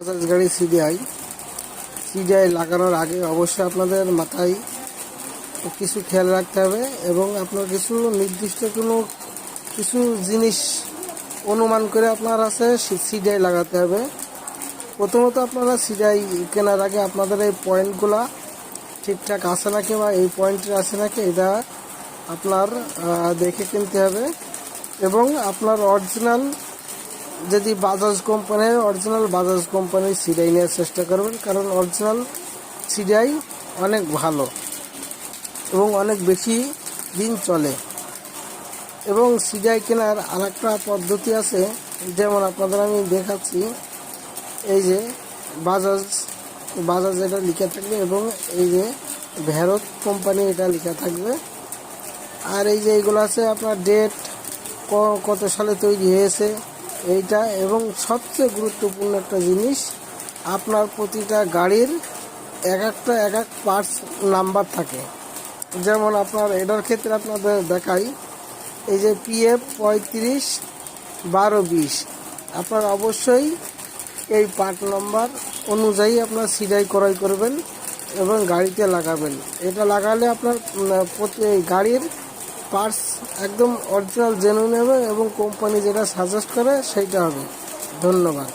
বাজাজ গাড়ি সিডিআই লাগানোর আগে অবশ্যই আপনাদের মাথায় কিছু খেয়াল রাখতে হবে এবং আপনার কিছু নির্দিষ্ট কিছু জিনিস অনুমান করে আপনার আছে সিডিআই লাগাতে হবে। প্রথমত আপনারা সিডিআই কেনার আগে আপনাদের এই পয়েন্টগুলা ঠিকঠাক আছে নাকি বা এই পয়েন্টে আছে নাকি এটা আপনার দেখে কিনতে হবে এবং আপনার অরিজিনাল যদি বাজাজ কোম্পানির সিডিআই নেওয়ার চেষ্টা করবেন, কারণ অরিজিনাল সিডিআই অনেক ভালো এবং অনেক বেশি দিন চলে। এবং সিডিআই কেনার আরেকটা পদ্ধতি আছে, যেমন আপনাদের আমি দেখাচ্ছি। এই যে বাজাজ এটা লেখা থাকবে এবং এই যে ভারত কোম্পানি এটা লেখা থাকবে। আর এই যে এইগুলো আছে আপনার ডেট, কত সালে তৈরি হয়েছে এইটা, এবং সবচেয়ে গুরুত্বপূর্ণ একটা জিনিস, আপনার প্রতিটা গাড়ির এক এক পার্টস নাম্বার থাকে। যেমন আপনার এটার ক্ষেত্রে আপনাদের দেখাই, এই যে PF 351220, আপনার অবশ্যই এই পার্ট নাম্বার অনুযায়ী আপনার সিডিআই ক্রয় করবেন এবং গাড়িতে লাগাবেন। এটা লাগালে আপনার গাড়ির পার্টস একদম অরিজিনাল জেনুইন হবে এবং কোম্পানি যেটা সাজেস্ট করে সেইটা হবে। ধন্যবাদ।